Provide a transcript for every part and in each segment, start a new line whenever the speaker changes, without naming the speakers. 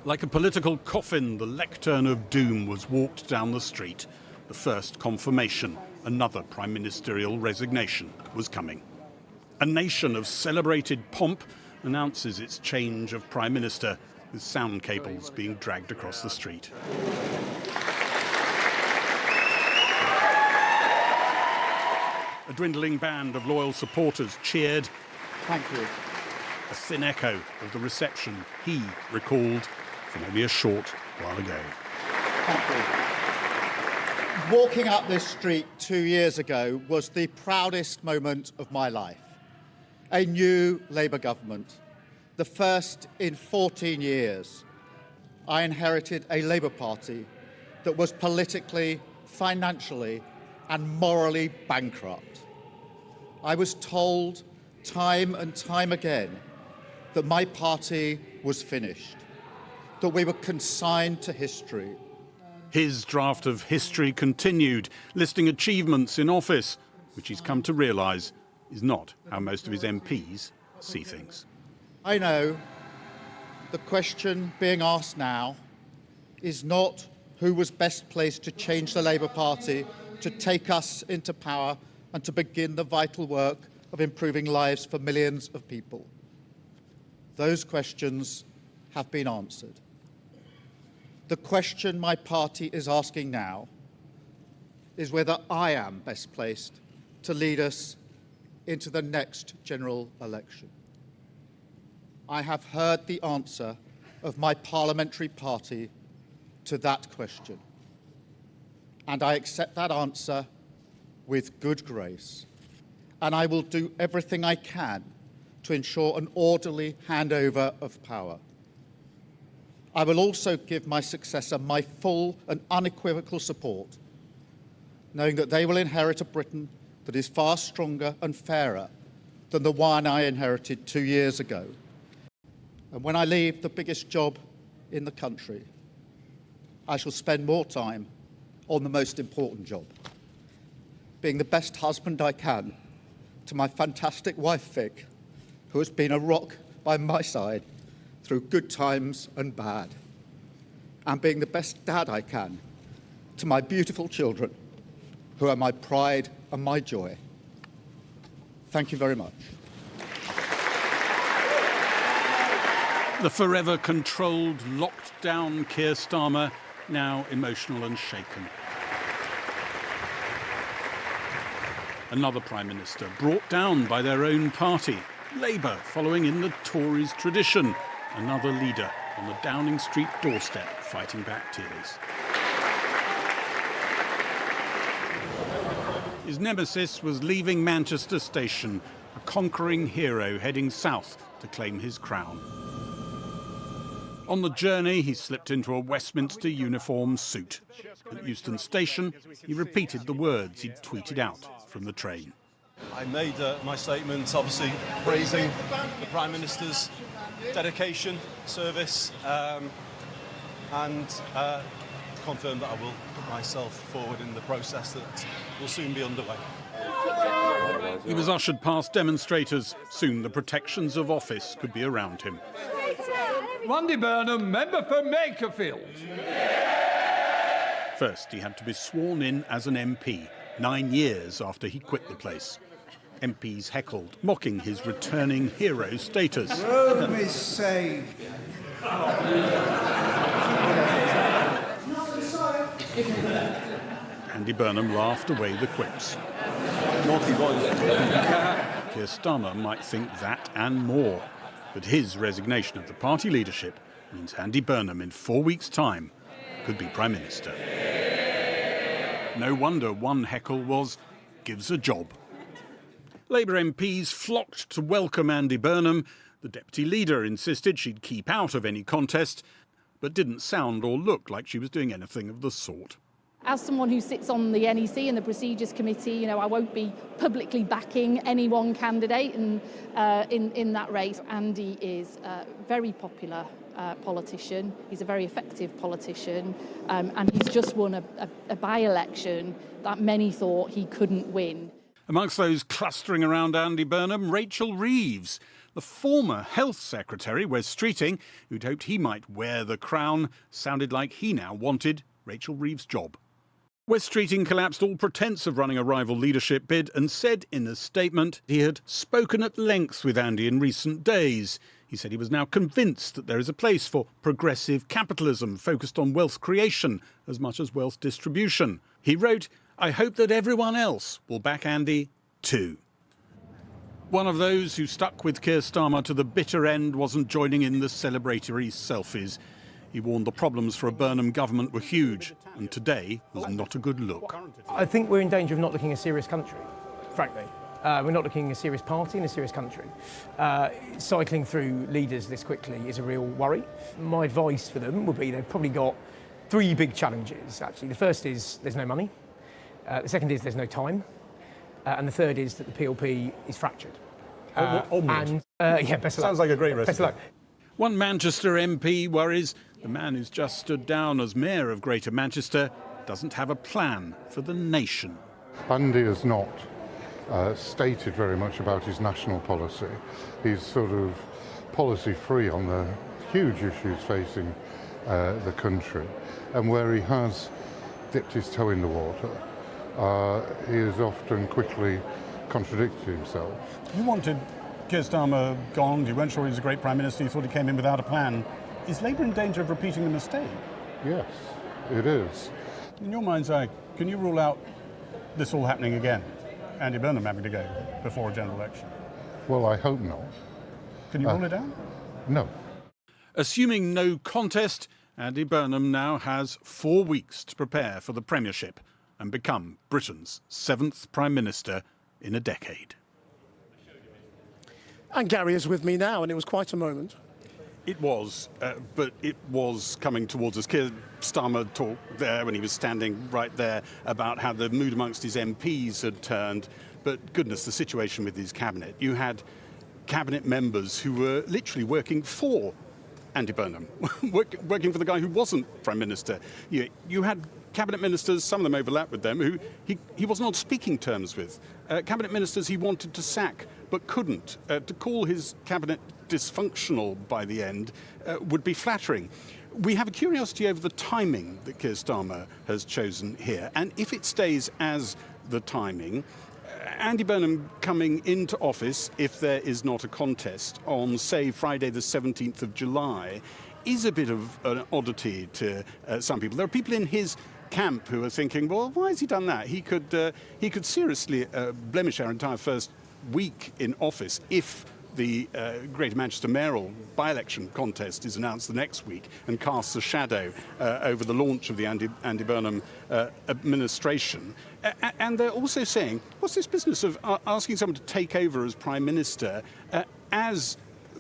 Like a political coffin, the lectern of doom was walked down the street. The first confirmation, another prime ministerial resignation was coming. A nation of celebrated pomp announces its change of prime minister, with sound cables being dragged across the street. A dwindling band of loyal supporters cheered.
Thank you.
A thin echo of the reception he recalled from only a short while ago.
Thank you. Walking up this street 2 years ago was the proudest moment of my life. A new Labour government, the first in 14 years. I inherited a Labour Party that was politically, financially and morally bankrupt. I was told time and time again that my party was finished, that we were consigned to history.
His draft of history continued, listing achievements in office, which he's come to realise is not how most of his MPs see things.
I know the question being asked now is not who was best placed to change the Labour Party, to take us into power and to begin the vital work of improving lives for millions of people. Those questions have been answered. The question my party is asking now is whether I am best placed to lead us into the next general election. I have heard the answer of my parliamentary party to that question, and I accept that answer with good grace, and I will do everything I can to ensure an orderly handover of power. I will also give my successor my full and unequivocal support, knowing that they will inherit a Britain that is far stronger and fairer than the one I inherited 2 years ago. And when I leave the biggest job in the country, I shall spend more time on the most important job, being the best husband I can to my fantastic wife, Vic, who has been a rock by my side through good times and bad, and being the best dad I can to my beautiful children, who are my pride and my joy. Thank you very much.
The forever controlled, locked down Keir Starmer, now emotional and shaken. Another Prime Minister brought down by their own party, Labour following in the Tories' tradition. Another leader on the Downing Street doorstep fighting back tears. His nemesis was leaving Manchester Station, a conquering hero heading south to claim his crown. On the journey, he slipped into a Westminster uniform suit. At Euston Station, he repeated the words he'd tweeted out from the train.
I made my statement, obviously praising the Prime Minister's dedication, service, and confirm that I will put myself forward in the process that will soon be underway.
He was ushered past demonstrators. Soon the protections of office could be around him.
Andy Burnham, member for Makerfield.
First, he had to be sworn in as an MP, 9 years after he quit the place. MPs heckled, mocking his returning hero status.
Rome is saved.
Andy Burnham laughed away the quips. Keir Starmer might think that and more. But his resignation of the party leadership means Andy Burnham in 4 weeks' time could be Prime Minister. No wonder one heckle was, "Gives a job." Labour MPs flocked to welcome Andy Burnham. The deputy leader insisted she'd keep out of any contest, but didn't sound or look like she was doing anything of the sort.
As someone who sits on the NEC and the Procedures Committee, I won't be publicly backing any one candidate in that race. Andy is a very popular politician. He's a very effective politician, and he's just won a by-election that many thought he couldn't win.
Amongst those clustering around Andy Burnham, Rachel Reeves, The former Health Secretary, Wes Streeting, who'd hoped he might wear the crown, sounded like he now wanted Rachel Reeves' job. Wes Streeting collapsed all pretence of running a rival leadership bid and said in a statement he had spoken at length with Andy in recent days. He said he was now convinced that there is a place for progressive capitalism focused on wealth creation as much as wealth distribution. He wrote, "I hope that everyone else will back Andy too." One of those who stuck with Keir Starmer to the bitter end wasn't joining in the celebratory selfies. He warned the problems for a Burnham government were huge, and today was not a good look.
I think we're in danger of not looking a serious country, frankly. We're not looking a serious party in a serious country. Cycling through leaders this quickly is a real worry. My advice for them would be they've probably got three big challenges, actually. The first is there's no money. The second is there's no time. And the third is that the PLP is fractured.
Best of luck.
Sounds like a great recipe.
Best of luck.
One Manchester MP worries the man who's just stood down as Mayor of Greater Manchester doesn't have a plan for the nation.
Andy has not stated very much about his national policy. He's sort of policy free on the huge issues facing the country. And where he has dipped his toe in the water, he has often quickly contradicted himself.
You wanted Keir Starmer gone, you weren't sure he was a great Prime Minister, you thought he came in without a plan. Is Labour in danger of repeating the mistake?
Yes, it is.
In your mind's eye, can you rule out this all happening again? Andy Burnham having to go before a general election?
Well, I hope not.
Can you rule it out?
No.
Assuming no contest, Andy Burnham now has 4 weeks to prepare for the Premiership and become Britain's 7th Prime Minister in a decade.
And Gary is with me now, and it was quite a moment.
It was, but it was coming towards us. Keir Starmer talked there when he was standing right there about how the mood amongst his MPs had turned. But goodness, the situation with his cabinet. You had cabinet members who were literally working for Andy Burnham, working for the guy who wasn't Prime Minister. You had cabinet ministers, some of them overlapped with them, who he wasn't on speaking terms with. Cabinet ministers he wanted to sack but couldn't. To call his cabinet dysfunctional by the end would be flattering. We have a curiosity over the timing that Keir Starmer has chosen here, and if it stays as the timing, Andy Burnham coming into office, if there is not a contest, on, say, Friday the 17th of July, is a bit of an oddity to some people. There are people in his camp who are thinking, well, why has he done that? He could seriously blemish our entire first week in office if the Greater Manchester mayoral by-election contest is announced the next week and casts a shadow over the launch of the Andy Burnham administration. And they're also saying, what's this business of asking someone to take over as Prime Minister as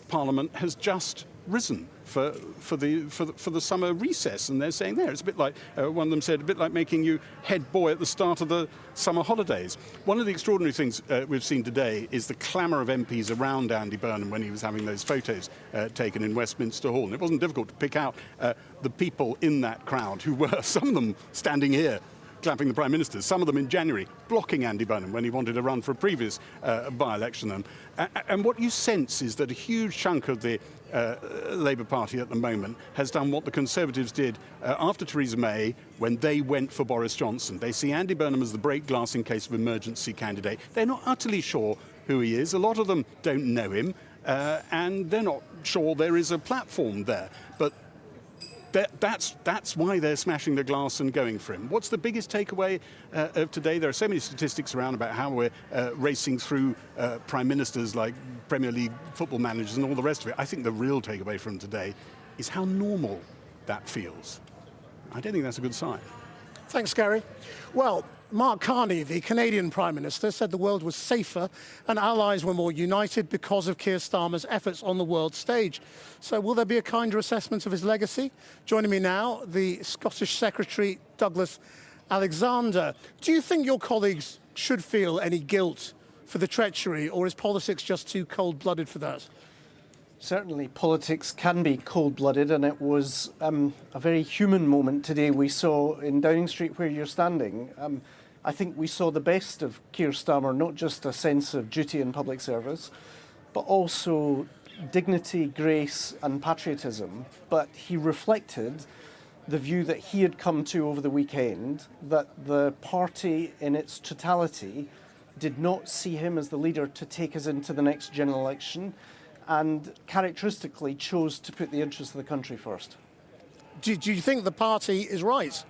Parliament has just risen for the summer recess? And they're saying there, it's a bit like, one of them said, a bit like making you head boy at the start of the summer holidays. One of the extraordinary things we've seen today is the clamour of MPs around Andy Burnham when he was having those photos taken in Westminster Hall. And it wasn't difficult to pick out the people in that crowd who were, some of them standing here clapping the Prime Minister, some of them in January, blocking Andy Burnham when he wanted to run for a previous by-election. And what you sense is that a huge chunk of the Labour Party at the moment has done what the Conservatives did after Theresa May when they went for Boris Johnson. They see Andy Burnham as the break glass in case of emergency candidate. They're not utterly sure who he is. A lot of them don't know him, and they're not sure there is a platform there. But that's why they're smashing the glass and going for him. What's the biggest takeaway of today? There are so many statistics around about how we're racing through prime ministers like Premier League football managers and all the rest of it. I think the real takeaway from today is how normal that feels. I don't think that's a good sign.
Thanks, Gary. Well, Mark Carney, the Canadian Prime Minister, said the world was safer and allies were more united because of Keir Starmer's efforts on the world stage. So will there be a kinder assessment of his legacy? Joining me now, the Scottish Secretary, Douglas Alexander. Do you think your colleagues should feel any guilt for the treachery, or is politics just too cold-blooded for that?
Certainly politics can be cold-blooded, and it was a very human moment today we saw in Downing Street where you're standing. I think we saw the best of Keir Starmer, not just a sense of duty in public service, but also dignity, grace and patriotism. But he reflected the view that he had come to over the weekend, that the party in its totality did not see him as the leader to take us into the next general election, and characteristically chose to put the interests of the country first.
Do you think the party is right?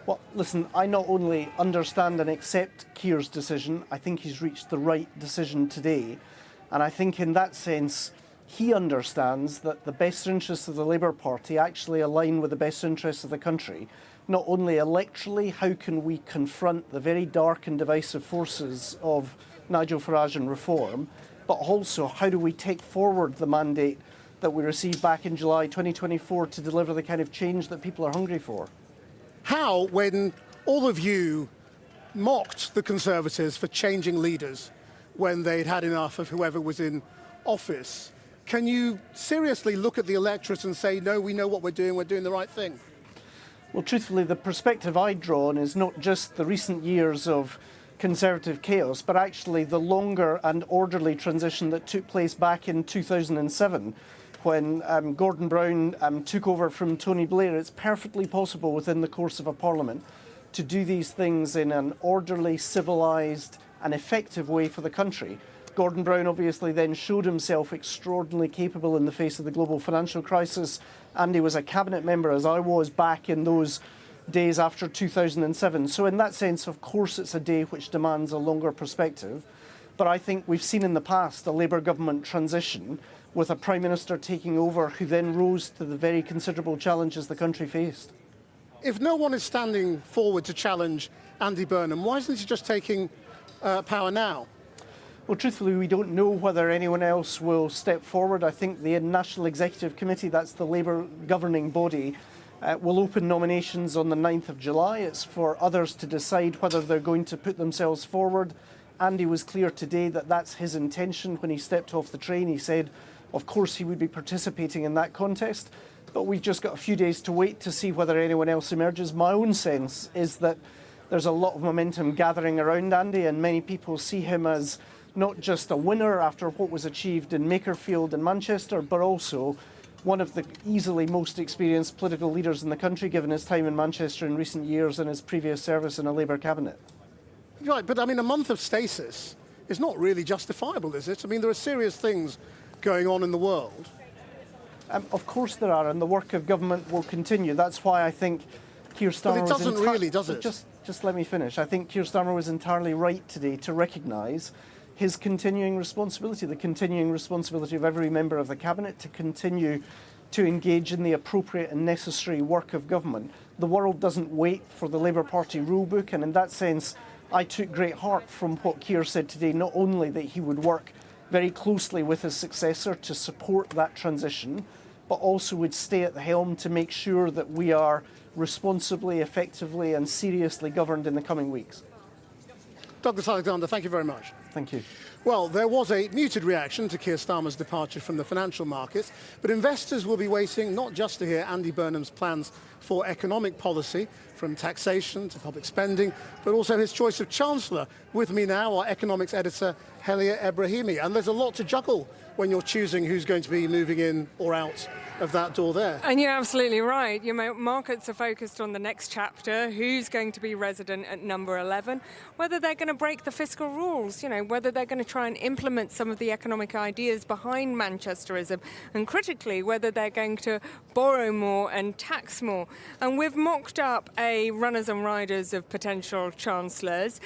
Well, listen, I not only understand and accept Keir's decision, I think he's reached the right decision today. And I think in that sense, he understands that the best interests of the Labour Party actually align with the best interests of the country. Not only electorally, how can we confront the very dark and divisive forces of Nigel Farage and Reform, but also how do we take forward the mandate that we received back in July 2024 to deliver the kind of change that people are hungry for?
How, when all of you mocked the Conservatives for changing leaders when they'd had enough of whoever was in office, can you seriously look at the electorate and say, no, we know what we're doing the right thing?
Well, truthfully, the perspective I draw on is not just the recent years of Conservative chaos, but actually the longer and orderly transition that took place back in 2007 when Gordon Brown took over from Tony Blair. It's perfectly possible within the course of a parliament to do these things in an orderly, civilised and effective way for the country. Gordon Brown obviously then showed himself extraordinarily capable in the face of the global financial crisis. Andy was a cabinet member, as I was, back in those days after 2007. So in that sense, of course, it's a day which demands a longer perspective. But I think we've seen in the past a Labour government transition with a Prime Minister taking over who then rose to the very considerable challenges the country faced.
If no one is standing forward to challenge Andy Burnham, why isn't he just taking power now?
Well, truthfully, we don't know whether anyone else will step forward. I think the National Executive Committee, that's the Labour governing body, will open nominations on the 9th of July. It's for others to decide whether they're going to put themselves forward. Andy was clear today that that's his intention when he stepped off the train. He said, of course, he would be participating in that contest. But we've just got a few days to wait to see whether anyone else emerges. My own sense is that there's a lot of momentum gathering around Andy, and many people see him as not just a winner after what was achieved in Makerfield and Manchester, but also one of the easily most experienced political leaders in the country, given his time in Manchester in recent years and his previous service in a Labour cabinet.
Right, but I mean, a month of stasis is not really justifiable, is it? I mean, there are serious things going on in the world.
Of course there are, and the work of government will continue. That's why I think Keir Starmer...
But it doesn't really, does it?
Just let me finish. I think Keir Starmer was entirely right today to recognise his continuing responsibility, the continuing responsibility of every member of the Cabinet to continue to engage in the appropriate and necessary work of government. The world doesn't wait for the Labour Party rulebook, and in that sense, I took great heart from what Keir said today, not only that he would work very closely with his successor to support that transition, but also would stay at the helm to make sure that we are responsibly, effectively and seriously governed in the coming weeks.
Douglas Alexander, thank you very much.
Thank you.
Well, there was a muted reaction to Keir Starmer's departure from the financial markets, but investors will be waiting not just to hear Andy Burnham's plans for economic policy, from taxation to public spending, but also his choice of chancellor. With me now, our economics editor, Helia Ebrahimi. And there's a lot to juggle when you're choosing who's going to be moving in or out of that door there.
And you're absolutely right. Markets are focused on the next chapter, who's going to be resident at number 11, whether they're going to break the fiscal rules, whether they're going to try and implement some of the economic ideas behind Manchesterism, and critically, whether they're going to borrow more and tax more. And we've mocked up a runners and riders of potential chancellors.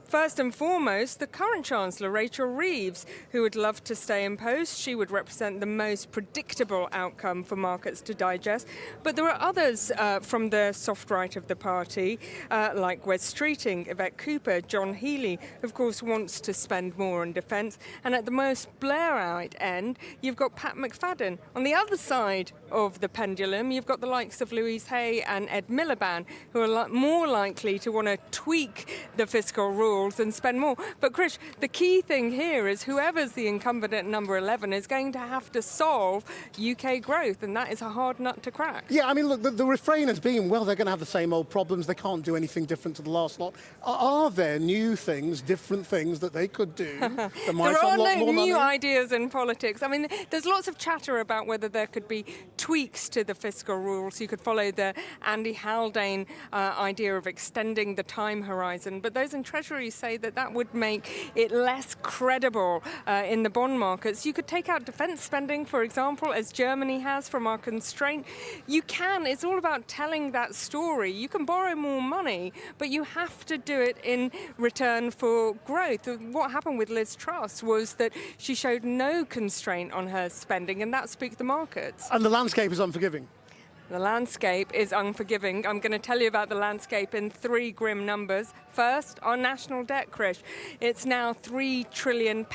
First and foremost, the current Chancellor, Rachel Reeves, who would love to stay in post. She would represent the most predictable outcome for markets to digest. But there are others from the soft right of the party, like Wes Streeting, Yvette Cooper, John Healey, of course, wants to spend more on defence. And at the most Blairite end, you've got Pat McFadden. On the other side of the pendulum, you've got the likes of Louise Hay and Ed Miliband, who are more likely to want to tweak the fiscal rules rules and spend more. But Krish, the key thing here is whoever's the incumbent at number 11 is going to have to solve UK growth, and that is a hard nut to crack.
Yeah, I mean, look, the refrain has been, well, they're going to have the same old problems, they can't do anything different to the last lot. Are there new things, different things that they could do that might
There are
unlock
no
more
new
money?
ideas in politics. I mean, there's lots of chatter about whether there could be tweaks to the fiscal rules. You could follow the Andy Haldane idea of extending the time horizon, but those in Treasury say that that would make it less credible in the bond markets. You could take out defence spending, for example, as Germany has from our constraint. You can. It's all about telling that story. You can borrow more money, but you have to do it in return for growth. What happened with Liz Truss was that she showed no constraint on her spending, and that spooked the markets.
And the landscape is unforgiving.
The landscape is unforgiving. I'm going to tell you about the landscape in 3 grim numbers. First, our national debt, Krish. It's now £3 trillion.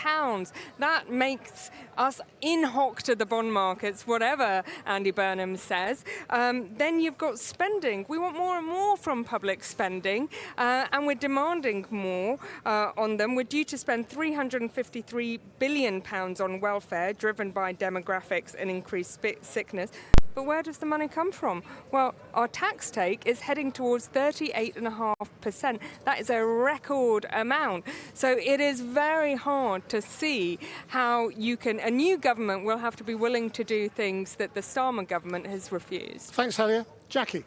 That makes us in hock to the bond markets, whatever Andy Burnham says. Then you've got spending. We want more and more from public spending, and we're demanding more on them. We're due to spend £353 billion on welfare, driven by demographics and increased sickness. But where does the money come from? Well, our tax take is heading towards 38.5%. That is a record amount. So it is very hard to see how a new government will have to be willing to do things that the Starmer government has refused.
Thanks, Helia. Jackie.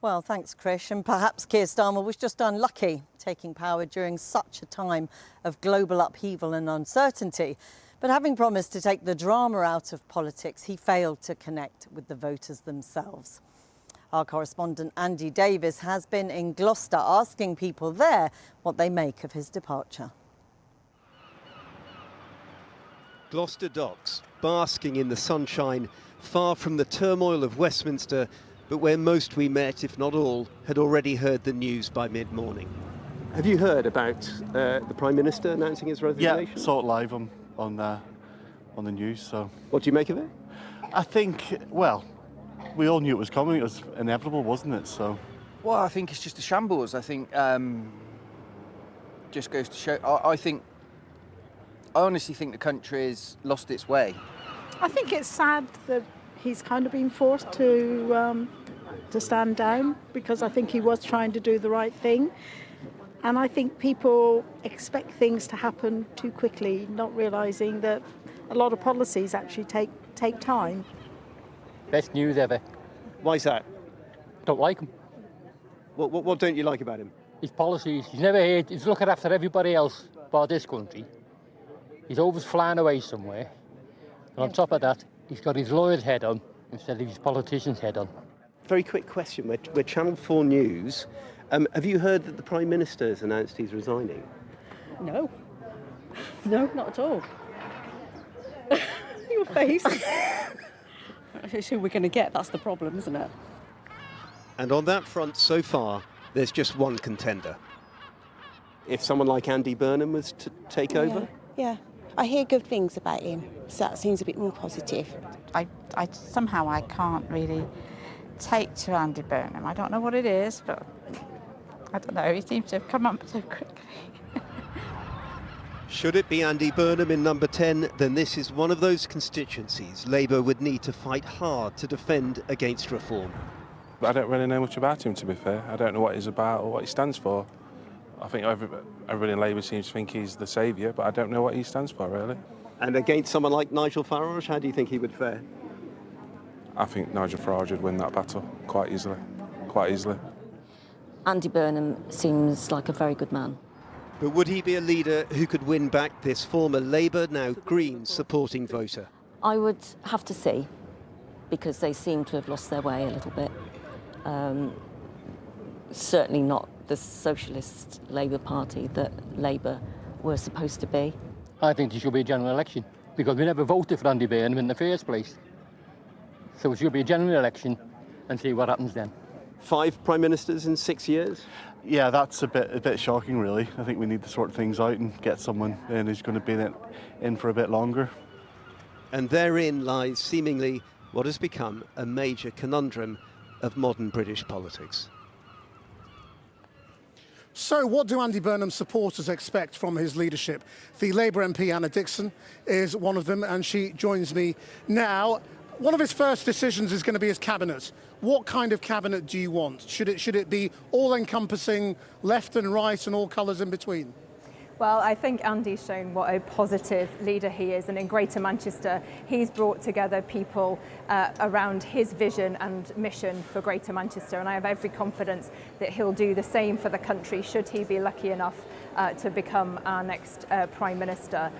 Well, thanks, Krish. And perhaps Keir Starmer was just unlucky taking power during such a time of global upheaval and uncertainty. But having promised to take the drama out of politics, he failed to connect with the voters themselves. Our correspondent Andy Davis has been in Gloucester asking people there what they make of his departure.
Gloucester docks, basking in the sunshine, far from the turmoil of Westminster, but where most we met, if not all, had already heard the news by mid-morning. Have you heard about the Prime Minister announcing his resignation?
Yeah, saw it live on the news. So,
what do you make of it?
I think, well, we all knew it was coming. It was inevitable, wasn't it? So,
well, I think it's just a shambles. I think just goes to show. I honestly think the country has lost its way.
I think it's sad that he's kind of been forced to stand down, because I think he was trying to do the right thing. And I think people expect things to happen too quickly, not realising that a lot of policies actually take time.
Best news ever.
Why's that?
Don't like him.
What don't you like about him?
His policies. He's never here. He's looking after everybody else but this country. He's always flying away somewhere. And on top of that, he's got his lawyer's head on instead of his politician's head on.
Very quick question. We're Channel 4 News. Have you heard that the Prime Minister has announced he's resigning?
No. No, not at all. Your face. It's who we're going to get, that's the problem, isn't it?
And on that front, so far, there's just one contender. If someone like Andy Burnham was to take over?
Yeah, I hear good things about him, so that seems a bit more positive.
I somehow I can't really take to Andy Burnham. I don't know what it is, but I don't know, he seems to have come up so quickly.
Should it be Andy Burnham in number 10, then this is one of those constituencies Labour would need to fight hard to defend against reform.
I don't really know much about him, to be fair. I don't know what he's about or what he stands for. I think everybody in Labour seems to think he's the saviour, but I don't know what he stands for, really.
And against someone like Nigel Farage, how do you think he would fare?
I think Nigel Farage would win that battle quite easily.
Andy Burnham seems like a very good man.
But would he be a leader who could win back this former Labour, now Green, supporting voter?
I would have to see, because they seem to have lost their way a little bit. Certainly not the socialist Labour Party that Labour were supposed to be.
I think there should be a general election, because we never voted for Andy Burnham in the first place. So it should be a general election and see what happens then.
5 Prime Ministers in 6 years?
Yeah, that's a bit shocking, really. I think we need to sort things out and get someone in who's going to be in for a bit longer.
And therein lies seemingly what has become a major conundrum of modern British politics.
So what do Andy Burnham's supporters expect from his leadership? The Labour MP Anna Dixon is one of them, and she joins me now. One of his first decisions is going to be his cabinet. What kind of cabinet do you want? Should it be all-encompassing, left and right and all colours in between?
Well, I think Andy's shown what a positive leader he is, and in Greater Manchester he's brought together people around his vision and mission for Greater Manchester, and I have every confidence that he'll do the same for the country should he be lucky enough to become our next Prime Minister.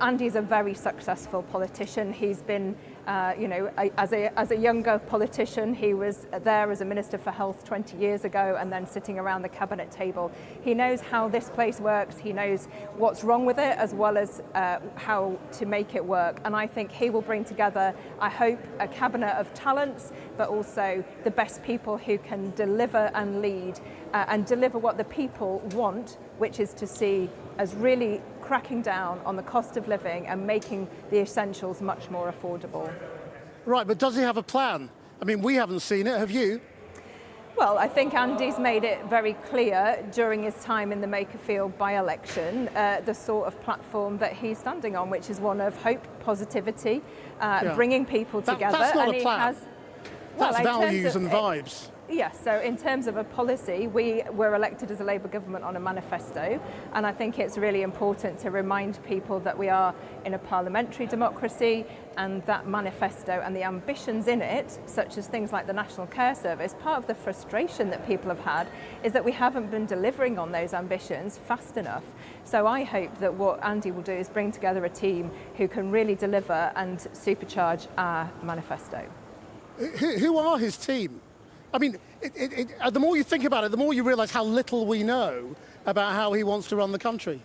Andy's a very successful politician. He's been as a younger politician, he was there as a Minister for Health 20 years ago and then sitting around the cabinet table. He knows how this place works, he knows what's wrong with it as well as how to make it work. And I think he will bring together, I hope, a cabinet of talents, but also the best people who can deliver and lead and deliver what the people want, which is to see us really cracking down on the cost of living and making the essentials much more affordable.
Right, but does he have a plan? I mean, we haven't seen it, have you?
Well, I think Andy's made it very clear during his time in the Makerfield by-election the sort of platform that he's standing on, which is one of hope, positivity, bringing people together.
That's not
and
a plan. That's values and vibes.
Yes, so in terms of a policy, we were elected as a Labour government on a manifesto, and I think it's really important to remind people that we are in a parliamentary democracy, and that manifesto and the ambitions in it, such as things like the National Care Service, part of the frustration that people have had is that we haven't been delivering on those ambitions fast enough. So I hope that what Andy will do is bring together a team who can really deliver and supercharge our manifesto.
Who are his team? I mean, the more you think about it, the more you realise how little we know about how he wants to run the country.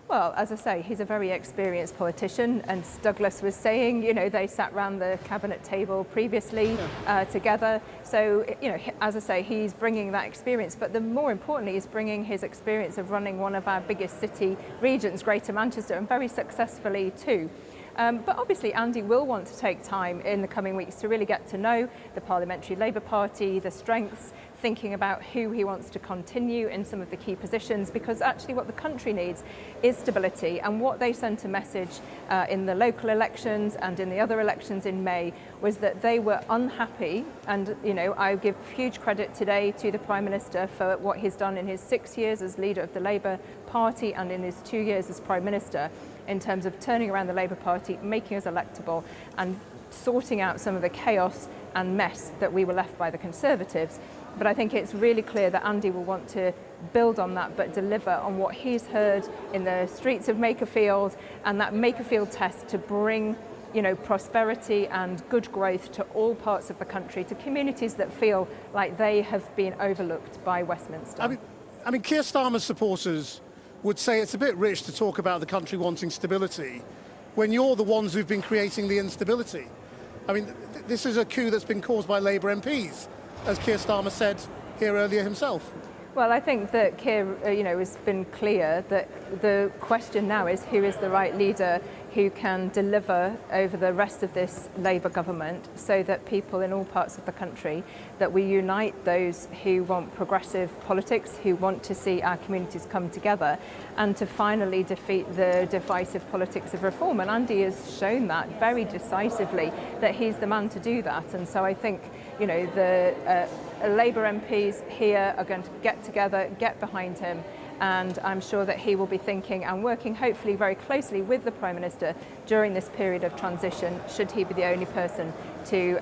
Well, as I say, he's a very experienced politician, and Douglas was saying, they sat round the cabinet table previously together. So, as I say, he's bringing that experience, but the more importantly, he's bringing his experience of running one of our biggest city regions, Greater Manchester, and very successfully too. But obviously Andy will want to take time in the coming weeks to really get to know the Parliamentary Labour Party, the strengths, thinking about who he wants to continue in some of the key positions, because actually what the country needs is stability. And what they sent a message in the local elections and in the other elections in May was that they were unhappy. And, I give huge credit today to the Prime Minister for what he's done in his 6 years as leader of the Labour Party and in his 2 years as Prime Minister, in terms of turning around the Labour Party, making us electable and sorting out some of the chaos and mess that we were left by the Conservatives. But I think it's really clear that Andy will want to build on that, but deliver on what he's heard in the streets of Makerfield, and that Makerfield test to bring prosperity and good growth to all parts of the country, to communities that feel like they have been overlooked by Westminster.
I mean, Keir Starmer's supporters would say it's a bit rich to talk about the country wanting stability when you're the ones who've been creating the instability. I mean, this is a coup that's been caused by Labour MPs, as Keir Starmer said here earlier himself.
Well, I think that Keir, has been clear that the question now is who is the right leader who can deliver over the rest of this Labour government, so that people in all parts of the country, that we unite those who want progressive politics, who want to see our communities come together, and to finally defeat the divisive politics of reform. And Andy has shown that very decisively, that he's the man to do that. And so I think, the Labour MPs here are going to get together, get behind him, and I'm sure that he will be thinking and working hopefully very closely with the Prime Minister during this period of transition, should he be the only person to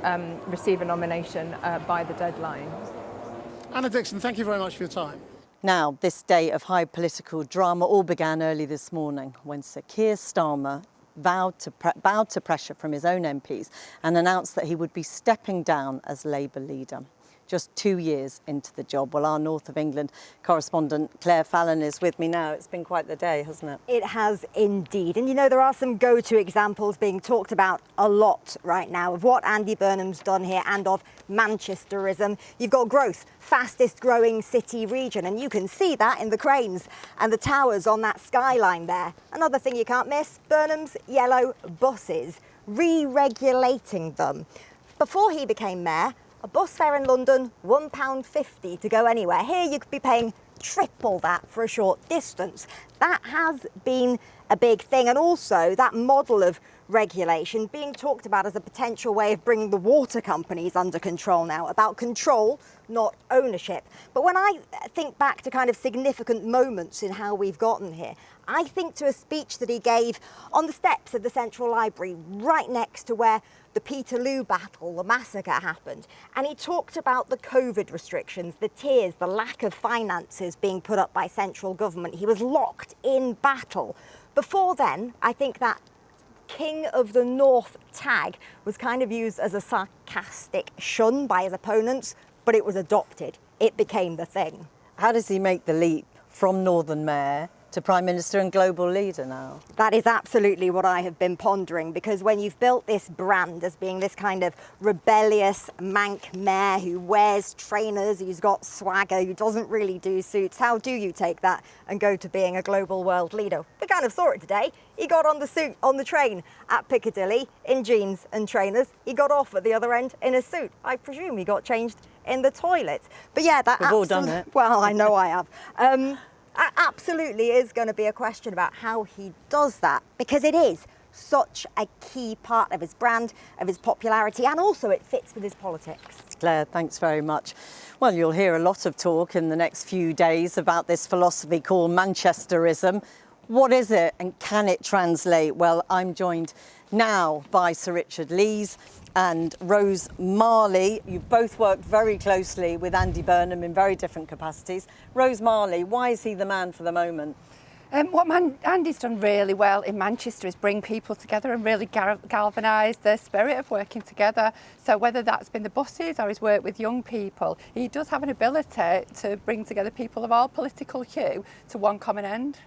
receive a nomination by the deadline.
Anna Dixon, thank you very much for your time.
Now, this day of high political drama all began early this morning when Sir Keir Starmer bowed to pressure from his own MPs and announced that he would be stepping down as Labour leader. Just 2 years into the job. Well, our North of England correspondent Claire Fallon is with me now. It's been quite the day, hasn't it?
It has indeed. And there are some go-to examples being talked about a lot right now of what Andy Burnham's done here and of Manchesterism. You've got growth, fastest growing city region, and you can see that in the cranes and the towers on that skyline there. Another thing you can't miss, Burnham's yellow buses, re-regulating them. Before he became mayor, a bus fare in London, £1.50 to go anywhere. Here you could be paying triple that for a short distance. That has been a big thing, and also that model of regulation being talked about as a potential way of bringing the water companies under control now, about control, not ownership. But when I think back to kind of significant moments in how we've gotten here, I think to a speech that he gave on the steps of the Central Library, right next to where the Peterloo battle, the massacre happened. And he talked about the COVID restrictions, the tears, the lack of finances being put up by central government. He was locked in battle. Before then, I think that King of the North tag was kind of used as a sarcastic shun by his opponents, but it was adopted. It became the thing.
How does he make the leap from Northern Mayor to Prime Minister and global leader now?
That is absolutely what I have been pondering, because when you've built this brand as being this kind of rebellious mank mayor who wears trainers, who's got swagger, who doesn't really do suits, how do you take that and go to being a global world leader? We kind of saw it today. He got on the train at Piccadilly in jeans and trainers. He got off at the other end in a suit. I presume he got changed in the toilet. But yeah, that
We've all done it.
Well, I know I have. Absolutely is going to be a question about how he does that, because it is such a key part of his brand, of his popularity, and also it fits with his politics.
Claire, thanks very much. Well, you'll hear a lot of talk in the next few days about this philosophy called Manchesterism. What is it and can it translate? Well, I'm joined now by Sir Richard Lees and Rose Marley. You've both worked very closely with Andy Burnham in very different capacities. Rose Marley, why is he the man for the moment?
Andy's done really well in Manchester is bring people together and really galvanise the spirit of working together. So whether that's been the buses or his work with young people, he does have an ability to bring together people of all political hue to one common end.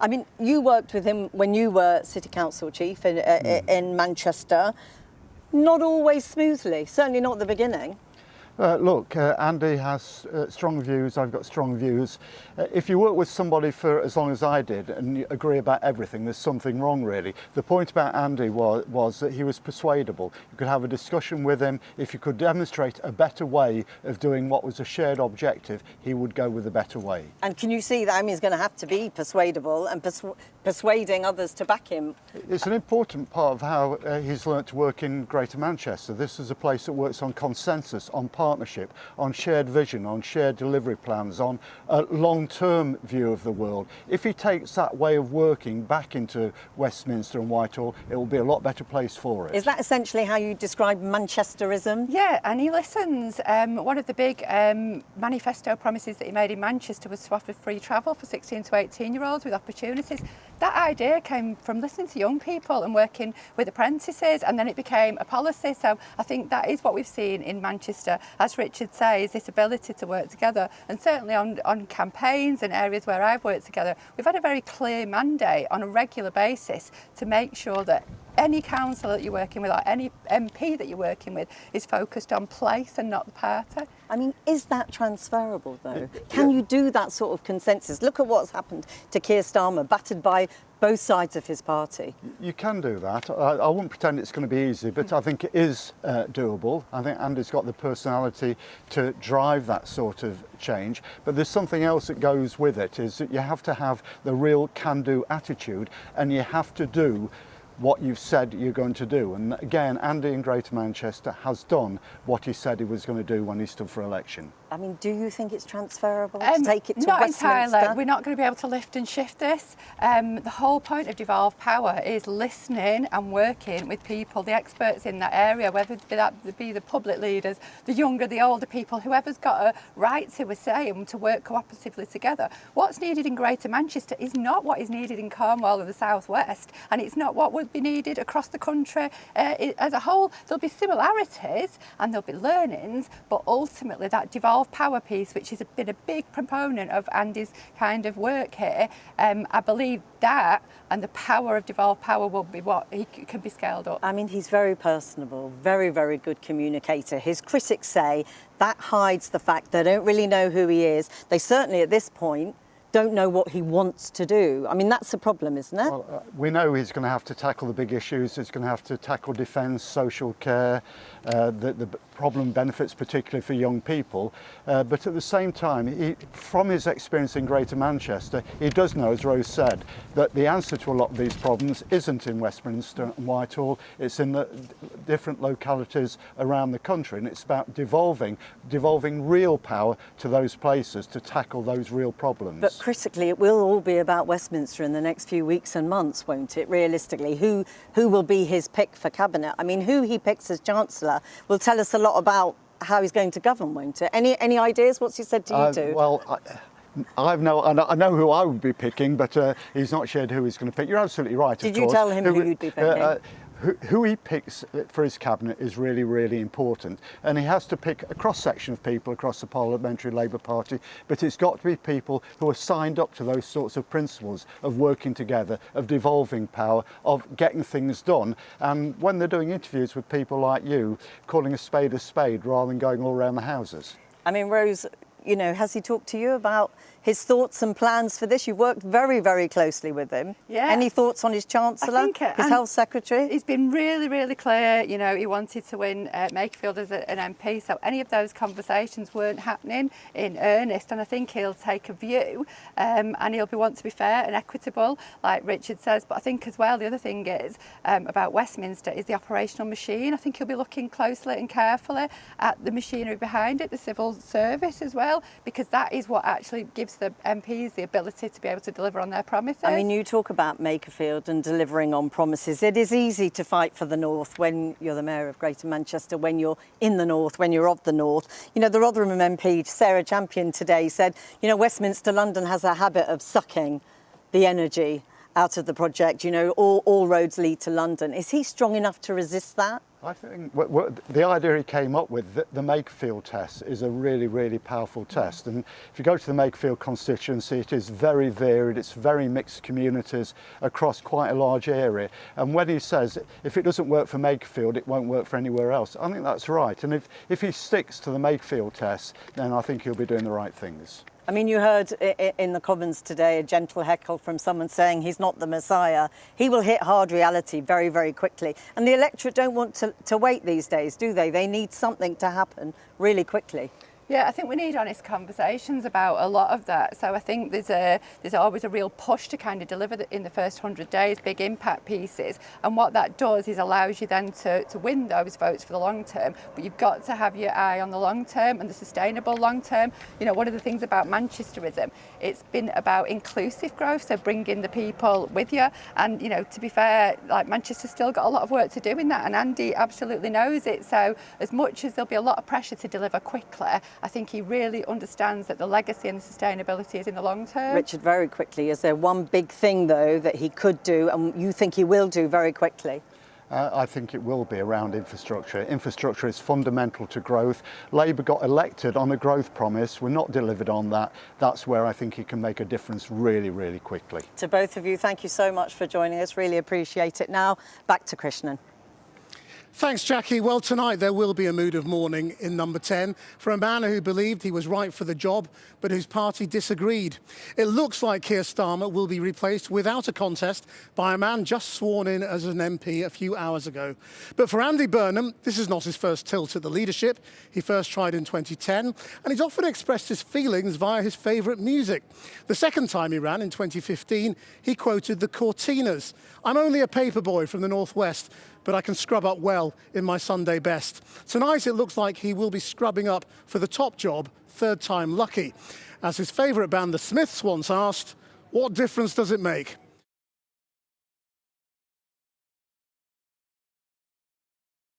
I mean, you worked with him when you were City Council Chief in Manchester. Not always smoothly, certainly not at the beginning.
Look, Andy has strong views, I've got strong views. If you work with somebody for as long as I did and you agree about everything, there's something wrong really. The point about Andy was that he was persuadable. You could have a discussion with him. If you could demonstrate a better way of doing what was a shared objective, he would go with a better way.
And can you see that he's going to have to be persuadable and persuading others to back him?
It's an important part of how he's learnt to work in Greater Manchester. This is a place that works on consensus, on partnership, on shared vision, on shared delivery plans, on a long-term view of the world. If he takes that way of working back into Westminster and Whitehall, it will be a lot better place for it.
Is that essentially how you describe Manchesterism?
Yeah, and he listens. One of the big manifesto promises that he made in Manchester was to offer free travel for 16 to 18-year-olds with opportunities. That idea came from listening to young people and working with apprentices, and then it became a policy. So I think that is what we've seen in Manchester. As Richard says, this ability to work together, and certainly on campaigns and areas where I've worked together, we've had a very clear mandate on a regular basis to make sure that any councillor that you're working with or any MP that you're working with is focused on place and not the party.
I mean, is that transferable though? Can you do that sort of consensus? Look at what's happened to Keir Starmer, battered by both sides of his party.
You can do that. I wouldn't pretend it's going to be easy, but I think it is doable. I think Andy's got the personality to drive that sort of change. But there's something else that goes with it, is that you have to have the real can-do attitude, and you have to do what you've said you're going to do. And again, Andy in Greater Manchester has done what he said he was going to do when he stood for election.
I mean, do you think it's transferable to take it to
not
Westminster?
Not entirely. We're not going to be able to lift and shift this. The whole point of devolved power is listening and working with people, the experts in that area, whether that be the public leaders, the younger, the older people, whoever's got a right to a say and to work cooperatively together. What's needed in Greater Manchester is not what is needed in Cornwall or the South West, and it's not what would be needed across the country as a whole. There'll be similarities and there'll be learnings, but ultimately that devolved power piece, which has been a big proponent of Andy's kind of work here, I believe that and the power of devolved power will be what he can be scaled up.
I mean, he's very personable, very, very good communicator. His critics say that hides the fact they don't really know who he is. They certainly at this point don't know what he wants to do. I mean, that's the problem, isn't it?
Well, we know he's going to have to tackle the big issues. He's going to have to tackle defence, social care, the problem benefits, particularly for young people. But at the same time, from his experience in Greater Manchester, he does know, as Rose said, that the answer to a lot of these problems isn't in Westminster and Whitehall, it's in the different localities around the country, and it's about devolving real power to those places to tackle those real problems.
But critically, it will all be about Westminster in the next few weeks and months, won't it, realistically? Who will be his pick for cabinet? I mean, who he picks as chancellor will tell us a lot about how he's going to govern, won't it? Any ideas? What's he said to you two?
Well, I know who I would be picking, but he's not shared who he's going to pick. You're absolutely right.
Did you tell him who you'd be picking?
Who he picks for his cabinet is really, really important. And he has to pick a cross-section of people across the Parliamentary Labour Party, but it's got to be people who are signed up to those sorts of principles of working together, of devolving power, of getting things done. And when they're doing interviews with people like you, calling a spade rather than going all around the houses.
I mean, Rose, you know, has he talked to you about his thoughts and plans for this? You've worked very, very closely with him.
Yeah.
Any thoughts on his chancellor, his health secretary?
He's been really, really clear. You know, he wanted to win Makerfield as an MP, so any of those conversations weren't happening in earnest. And I think he'll take a view, and he'll want to be fair and equitable, like Richard says. But I think as well, the other thing is about Westminster is the operational machine. I think he'll be looking closely and carefully at the machinery behind it, the civil service as well, because that is what actually gives the MPs the ability to be able to deliver on their promises.
I mean, you talk about Makerfield and delivering on promises. It is easy to fight for the North when you're the Mayor of Greater Manchester, when you're in the North, when you're of the North. You know, the Rotherham MP, Sarah Champion, today said, you know, Westminster London has a habit of sucking the energy out of the project. You know, all roads lead to London. Is he strong enough to resist that?
I think the idea he came up with, the Makerfield test, is a really, really powerful test. And if you go to the Makerfield constituency, it is very varied, it's very mixed communities across quite a large area. And when he says, if it doesn't work for Makerfield, it won't work for anywhere else, I think that's right. And if he sticks to the Makerfield test, then I think he'll be doing the right things.
I mean, you heard in the Commons today a gentle heckle from someone saying he's not the Messiah. He will hit hard reality very, very quickly. And the electorate don't want to wait these days, do they? They need something to happen really quickly.
Yeah, I think we need honest conversations about a lot of that. So I think there's always a real push to kind of deliver in the first 100 days, big impact pieces. And what that does is allows you then to win those votes for the long term. But you've got to have your eye on the long term and the sustainable long term. You know, one of the things about Manchesterism, it's been about inclusive growth, so bringing the people with you. And, you know, to be fair, like Manchester's still got a lot of work to do in that. And Andy absolutely knows it. So as much as there'll be a lot of pressure to deliver quickly, I think he really understands that the legacy and the sustainability is in the long term.
Richard, very quickly, is there one big thing, though, that he could do and you think he will do very quickly?
I think it will be around infrastructure. Infrastructure is fundamental to growth. Labour got elected on a growth promise. We're not delivered on that. That's where I think he can make a difference really, really quickly.
To both of you, thank you so much for joining us. Really appreciate it. Now, back to Krishnan.
Thanks, Jackie. Well, tonight there will be a mood of mourning in number 10 for a man who believed he was right for the job, but whose party disagreed. It looks like Keir Starmer will be replaced without a contest by a man just sworn in as an MP a few hours ago. But for Andy Burnham, this is not his first tilt at the leadership. He first tried in 2010, and he's often expressed his feelings via his favourite music. The second time he ran, in 2015, he quoted the Cortinas. "I'm only a paper boy from the Northwest, but I can scrub up well in my Sunday best." Tonight it looks like he will be scrubbing up for the top job, third time lucky. As his favourite band, the Smiths, once asked, "What difference does it make?"